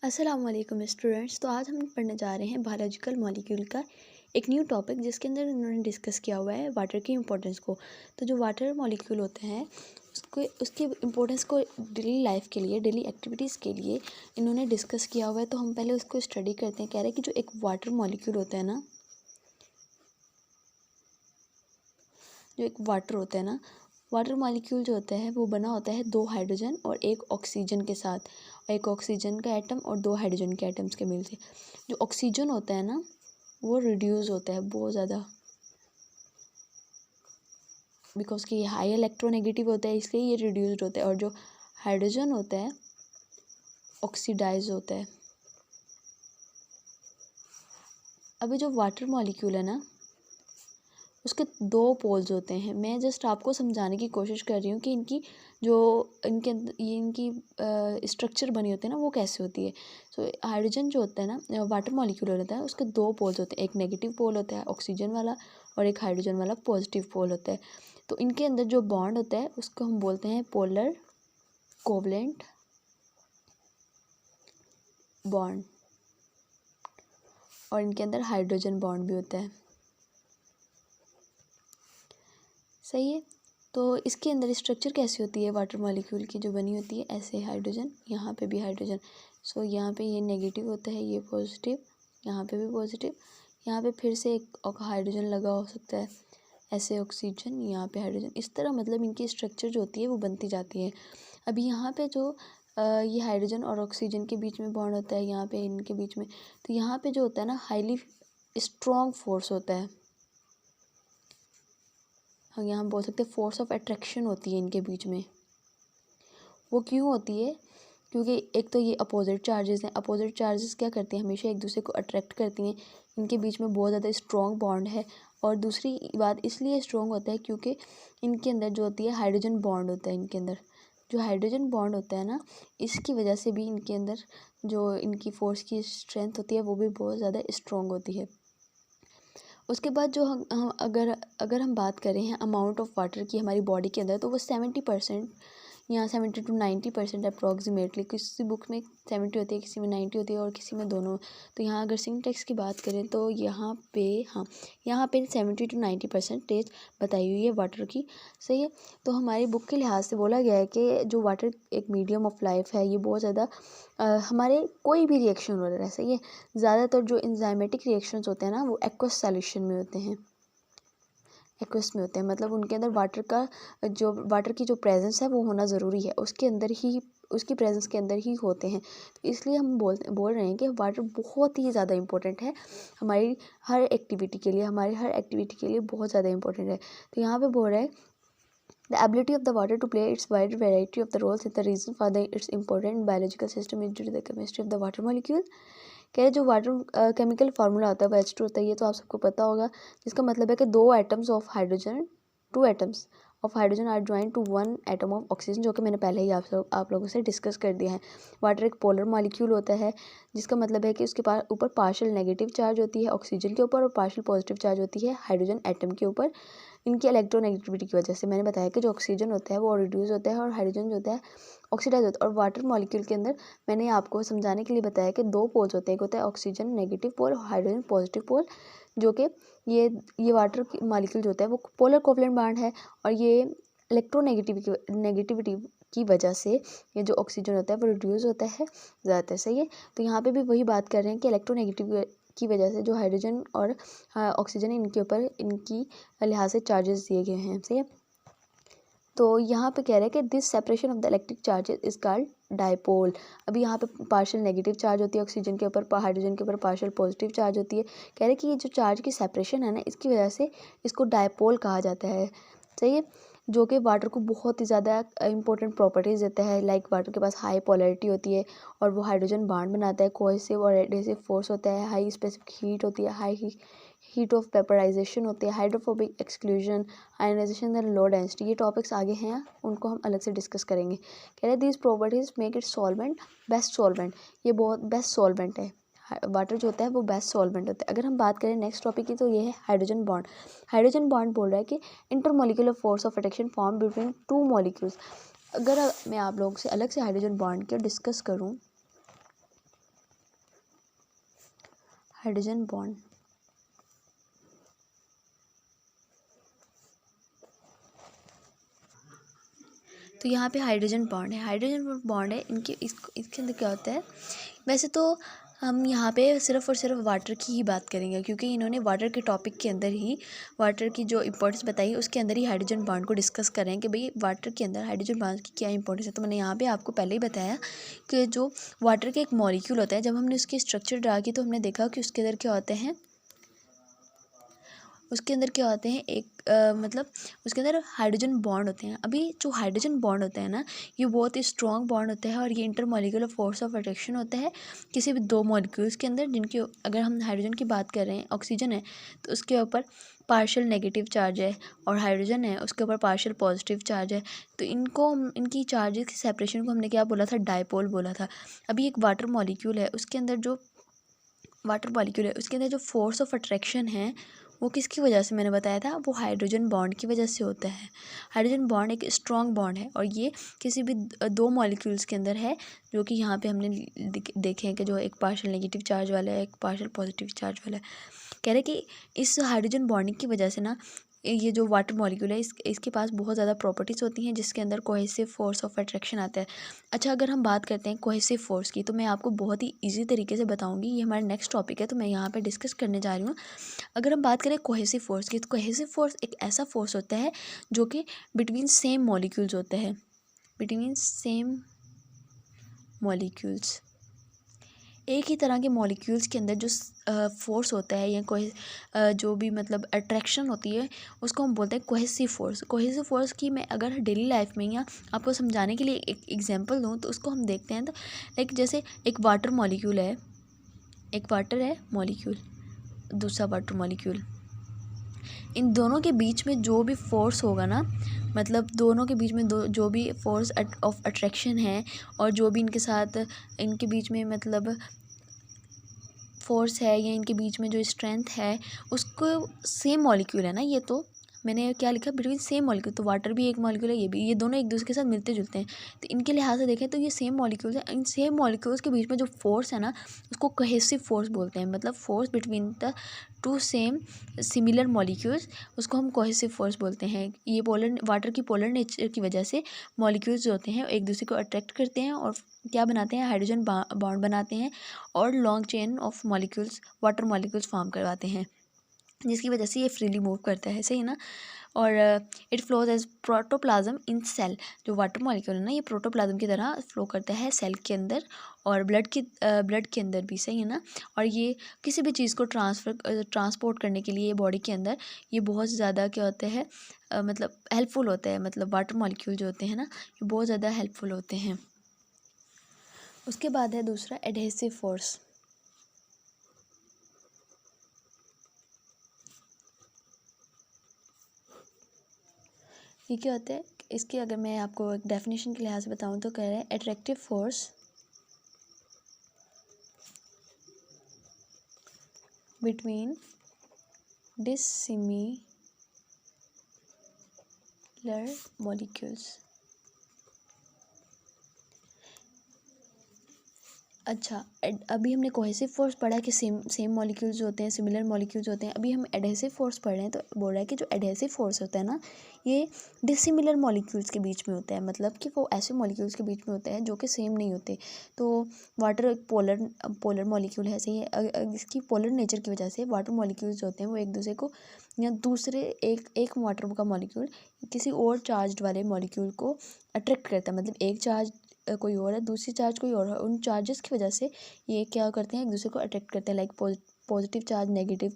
अस्सलाम वालेकुम स्टूडेंट्स। तो आज हम पढ़ने जा रहे हैं बायोलॉजिकल मॉलिक्यूल का एक न्यू टॉपिक, जिसके अंदर उन्होंने डिस्कस किया हुआ है वाटर की इम्पोर्टेंस को। तो जो वाटर मॉलिक्यूल होते हैं उसकी इम्पोर्टेंस को डेली लाइफ के लिए, डेली एक्टिविटीज़ के लिए इन्होंने डिस्कस किया हुआ है। तो हम पहले उसको स्टडी करते हैं। कह रहे हैं कि जो एक वाटर मॉलिक्यूल होता है ना, जो एक वाटर होता है ना, वाटर मॉलिक्यूल जो होता है वो बना होता है दो हाइड्रोजन और एक ऑक्सीजन के साथ, एक ऑक्सीजन का एटम और दो हाइड्रोजन के एटम्स के मिल से। जो ऑक्सीजन होता है ना, वो रिड्यूस होता है बहुत ज़्यादा, बिकॉज कि ये हाई इलेक्ट्रोनेगेटिव होता है, इसलिए ये रिड्यूस्ड होता है। और जो हाइड्रोजन होता है ऑक्सीडाइज होता है। अभी जो वाटर मॉलिक्यूल है ना, उसके दो पोल्स होते हैं। मैं जस्ट आपको समझाने की कोशिश कर रही हूँ कि जो इनकी स्ट्रक्चर बनी होती है ना, वो कैसे होती है। सो हाइड्रोजन जो होता है ना, वाटर मॉलिक्यूल होता है, उसके दो पोल्स होते हैं। एक नेगेटिव पोल होता है ऑक्सीजन वाला, और एक हाइड्रोजन वाला पॉजिटिव पोल होता है। तो इनके अंदर जो बॉन्ड होता है उसको हम बोलते हैं पोलर कोवलेंट बॉन्ड, और इनके अंदर हाइड्रोजन बॉन्ड भी होता है। सही है। तो इसके अंदर स्ट्रक्चर कैसी होती है वाटर मॉलिक्यूल की, जो बनी होती है ऐसे, हाइड्रोजन, यहाँ पे भी हाइड्रोजन। सो यहाँ पे ये नेगेटिव होता है, ये पॉजिटिव, यहाँ पे भी पॉजिटिव, यहाँ पे फिर से एक हाइड्रोजन लगा हो सकता है, ऐसे ऑक्सीजन, यहाँ पे हाइड्रोजन। इस तरह मतलब इनकी स्ट्रक्चर जो होती है वो बनती जाती है। अभी यहाँ पे जो ये हाइड्रोजन और ऑक्सीजन के बीच में बॉन्ड होता है, यहाँ पे इनके बीच में, तो यहाँ पे जो होता है ना, हाईली स्ट्रॉन्ग फोर्स होता है। हम यहाँ बोल सकते हैं फोर्स ऑफ अट्रैक्शन होती है इनके बीच में। वो क्यों होती है? क्योंकि एक तो ये अपोजिट चार्जेस हैं। अपोजिट चार्जेस क्या करती हैं, हमेशा एक दूसरे को अट्रैक्ट करती हैं। इनके बीच में बहुत ज़्यादा स्ट्रॉन्ग बॉन्ड है। और दूसरी बात इसलिए स्ट्रॉन्ग होता है क्योंकि इनके अंदर जो होती है हाइड्रोजन बॉन्ड होता है। इनके अंदर जो हाइड्रोजन बॉन्ड होता है ना, इसकी वजह से भी इनके अंदर जो इनकी फोर्स की स्ट्रेंथ होती है वो भी बहुत ज़्यादा स्ट्रॉन्ग होती है। उसके बाद जो हम अगर हम बात करें अमाउंट ऑफ वाटर की हमारी बॉडी के अंदर, तो वो 70% या 70 to 90% अप्रॉक्सीमेटली, किसी बुक में 70 होती है, किसी में 90 होती है, और किसी में दोनों। तो यहाँ अगर सिंटेक्स की बात करें तो यहाँ पे 70 to 90% बताई हुई है वाटर की। सही है। तो हमारी बुक के लिहाज से बोला गया है कि जो वाटर एक मीडियम ऑफ लाइफ है, ये बहुत ज़्यादा हमारे कोई भी रिएक्शन हो रहा है। सही है। ज़्यादातर जो इंजाइमेटिक रिएक्शंस होते हैं ना, वो एक्वस सॉल्यूशन में होते हैं, एक्वस में होते हैं। मतलब उनके अंदर वाटर की जो प्रेजेंस है वो होना ज़रूरी है, उसकी प्रेजेंस के अंदर ही होते हैं। तो इसलिए हम बोल रहे हैं कि वाटर बहुत ही ज़्यादा इंपॉर्टेंट है हमारी हर एक्टिविटी के लिए, बहुत ज़्यादा इंपॉर्टेंट है। तो यहाँ पे बोल रहे हैं the ability of the water to play its wide variety of the roles is the reason for its important biological system is due to the chemistry of the water molecule। कह रहे जो वाटर केमिकल फार्मूला होता है वो H2 होता है, ये तो आप सबको पता होगा, जिसका मतलब है कि दो atoms of hydrogen, two atoms of hydrogen are join to one atom of oxygen, जो कि मैंने पहले ही आप लोगों से डिस्कस कर दिया है। वाटर एक पोलर मॉलिक्यूल होता है, जिसका मतलब है कि उसके पास ऊपर पार्शियल नेगेटिव चार्ज होती है ऑक्सीजन के ऊपर, और पार्शियल पॉजिटिव चार्ज होती है हाइड्रोजन एटम के ऊपर। इनकी इलेक्ट्रोनेगेटिविटी की वजह से मैंने बताया कि जो ऑक्सीजन होता है वो रिड्यूस होता है, और हाइड्रोजन जो होता है ऑक्सीडाइज होता है। और वाटर मॉलिक्यूल के अंदर मैंने आपको समझाने के लिए बताया कि दो पोल्स होते हैं, एक होता है ऑक्सीजन नेगेटिव पोल और हाइड्रोजन पॉजिटिव पोल, जो कि ये वाटर मॉलिक्यूल जो होता है वो पोलर कोवलेंट बॉन्ड है। और ये नेगेटिविटी की वजह से ये जो ऑक्सीजन होता है वो रिड्यूस होता है ज़्यादातर। सही है। तो यहाँ पे भी वही बात कर रहे हैं कि इलेक्ट्रोनेगेटिव की वजह से जो हाइड्रोजन और ऑक्सीजन इनके ऊपर इनकी लिहाज से चार्जेस दिए गए हैं। सही है। तो यहाँ पे कह रहे हैं कि this separation of the electric charges is called dipole. अभी यहाँ पे पार्शियल नेगेटिव चार्ज होती है ऑक्सीजन के ऊपर, हाइड्रोजन के ऊपर पार्शियल पॉजिटिव चार्ज होती है। कह रहे हैं कि ये जो चार्ज की सेपरेशन है ना, इसकी वजह से इसको डायपोल कहा जाता है। सही है। जो कि वाटर को बहुत ही ज़्यादा इंपॉर्टेंट प्रॉपर्टीज़ देता है। लाइक वाटर के पास हाई पोलैरिटी होती है, और वो हाइड्रोजन बॉन्ड बनाता है, कोहेसिव और एडहेसिव फोर्स होता है, हाई स्पेसिफिक हीट होती है, हाई हीट ऑफ वेपराइजेशन होती है, hydrophobic exclusion, ionization and low density. ये टॉपिक्स आगे हैं, उनको हम अलग से डिस्कस करेंगे। कह रहे these properties make it solvent, best solvent. ये बहुत बेस्ट सॉल्वेंट है, वाटर जो होता है वो बेस्ट सॉल्वेंट होता है। अगर हम बात करें नेक्स्ट टॉपिक की, तो ये है हाइड्रोजन बॉन्ड। हाइड्रोजन बॉन्ड बोल रहा है कि intermolecular force of attraction form between two molecules. अगर मैं आप लोगों से अलग से हाइड्रोजन बॉन्ड को डिस्कस करूँ, हाइड्रोजन बॉन्ड। तो यहाँ पे हाइड्रोजन बॉन्ड है, हाइड्रोजन बॉन्ड है इनके, इसके अंदर क्या होता है। वैसे तो हम यहाँ पे सिर्फ़ और सिर्फ वाटर की ही बात करेंगे, क्योंकि इन्होंने वाटर के टॉपिक के अंदर ही वाटर की जो इंपॉर्टेंस बताई उसके अंदर ही हाइड्रोजन बॉन्ड को डिस्कस कर रहे हैं कि भाई वाटर के अंदर हाइड्रोजन बॉन्ड की क्या इंपॉर्टेंस है। तो मैंने यहाँ पे आपको पहले ही बताया कि जो वाटर के एक मॉलिक्यूल होता है, जब हमने उसकी स्ट्रक्चर ड्रा की तो हमने देखा कि उसके अंदर क्या होते हैं, उसके अंदर क्या होते हैं एक मतलब उसके अंदर हाइड्रोजन बॉन्ड होते हैं। अभी जो हाइड्रोजन बॉन्ड होता है ना, ये बहुत ही स्ट्रॉन्ग बॉन्ड होता है और ये इंटरमॉलिक्यूलर फोर्स ऑफ अट्रैक्शन होता है किसी भी दो मॉलिक्यूल्स के अंदर, जिनके अगर हम हाइड्रोजन की बात कर रहे हैं, ऑक्सीजन है तो उसके ऊपर पार्शियल नेगेटिव चार्ज है, और हाइड्रोजन है उसके ऊपर पार्शियल पॉजिटिव चार्ज है। तो इनको इनकी चार्जेस की सेपरेशन को हमने क्या बोला था, डायपोल बोला था। अभी एक वाटर मॉलिक्यूल है, उसके अंदर जो वाटर मॉलिक्यूल है उसके अंदर जो फोर्स ऑफ अट्रैक्शन है वो किसकी वजह से, मैंने बताया था वो हाइड्रोजन बॉन्ड की वजह से होता है। हाइड्रोजन बॉन्ड एक स्ट्रॉन्ग बॉन्ड है और ये किसी भी दो मॉलिक्यूल्स के अंदर है, जो कि यहाँ पे हमने देखे हैं कि जो एक पार्शियल नेगेटिव चार्ज वाला है, एक पार्शियल पॉजिटिव चार्ज वाला है। कह रहे कि इस हाइड्रोजन बॉन्डिंग की वजह से ना ये जो वाटर मॉलिक्यूल है इसके पास बहुत ज़्यादा प्रॉपर्टीज़ होती हैं, जिसके अंदर कोहेसिव फोर्स ऑफ अट्रैक्शन आता है। अच्छा, अगर हम बात करते हैं कोहेसिव फोर्स की, तो मैं आपको बहुत ही इजी तरीके से बताऊंगी, ये हमारा नेक्स्ट टॉपिक है तो मैं यहाँ पे डिस्कस करने जा रही हूँ। अगर हम बात करें कोहेसिव फोर्स की, तो कोहेसिव फोर्स एक ऐसा फोर्स होता है जो कि बिटवीन सेम मॉलिक्यूल्स होता है, बिटवीन सेम मॉलिक्यूल्स, एक ही तरह के मॉलिक्यूल्स के अंदर जो फोर्स होता है या कोई जो भी मतलब अट्रैक्शन होती है उसको हम बोलते हैं कोहेसिव फोर्स। कोहेसिव फोर्स की मैं अगर डेली लाइफ में या आपको समझाने के लिए एक एग्जांपल दूँ तो उसको हम देखते हैं। तो लाइक जैसे एक वाटर मॉलिक्यूल है, एक वाटर है मॉलिक्यूल, दूसरा वाटर मॉलिक्यूल, इन दोनों के बीच में जो भी फोर्स होगा ना, मतलब दोनों के बीच में जो भी फोर्स ऑफ अट्रैक्शन है और जो भी इनके साथ इनके बीच में मतलब फोर्स है या इनके बीच में जो स्ट्रेंथ है, उसको सेम मॉलिक्यूल है ना, ये तो मैंने क्या लिखा, बिटवीन सेम मॉलिक्यूल। तो वाटर भी एक मॉलिक्यूल है, ये भी, ये दोनों एक दूसरे के साथ मिलते जुलते हैं। तो इनके लिहाज से देखें तो ये सेम मॉलिक्यूल्स हैं। इन सेम मॉलिक्यूल्स के बीच में जो फोर्स है ना उसको कोहेसिव फोर्स बोलते हैं, मतलब force between the two same similar molecules, उसको हम कोहेसिव फोर्स बोलते हैं। ये पोलर वाटर की पोलर नेचर की वजह से मॉलिक्यूल्स जो होते हैं एक दूसरे को अट्रैक्ट करते हैं और क्या बनाते हैं, हाइड्रोजन बॉन्ड बनाते हैं और long chain of molecules, water molecules form करवाते हैं, जिसकी वजह से ये फ्रीली मूव करता है, सही ना। और it flows as protoplasm in cell, जो वाटर मॉलिक्यूल है ना ये प्रोटोप्लाज्म की तरह फ्लो करता है सेल के अंदर और ब्लड के अंदर भी, सही है ना। और ये किसी भी चीज़ को ट्रांसपोर्ट करने के लिए बॉडी के अंदर ये बहुत ज़्यादा क्या होता है, मतलब हेल्पफुल होता है। मतलब वाटर मॉलिक्यूल जो होते हैं ना ये बहुत ज़्यादा हेल्पफुल होते हैं। उसके बाद है दूसरा एडहेसिव फोर्स। ये क्या होता है, इसकी अगर मैं आपको एक डेफिनेशन के लिहाज से बताऊं तो कह रहे हैं attractive force between dissimilar molecules. अच्छा, अभी हमने कोहेसिव फोर्स पढ़ा है कि सेम मॉलिक्यूल्स होते हैं, सिमिलर मॉलिक्यूल्स होते हैं। अभी हम एडहेसिव फोर्स पढ़ रहे हैं, तो बोल रहा है कि जो एडहेसिव फोर्स होता है ना ये डिसिमिलर मॉलिक्यूल्स के बीच में होता है, मतलब कि वो ऐसे मॉलिक्यूल्स के बीच में होते हैं जो कि सेम नहीं होते। तो वाटर एक पोलर मॉलिक्यूल है, सही है। इसकी पोलर नेचर की वजह से वाटर मॉलिक्यूल्स होते हैं वो एक दूसरे को या दूसरे एक वाटर का मॉलिक्यूल किसी और चार्ज वाले मॉलिक्यूल को अट्रैक्ट करता है। मतलब एक चार्ज कोई और है, दूसरी चार्ज कोई और है, उन चार्जेस की वजह से ये क्या करते हैं, एक दूसरे को अट्रैक्ट करते हैं। Like positive charge negative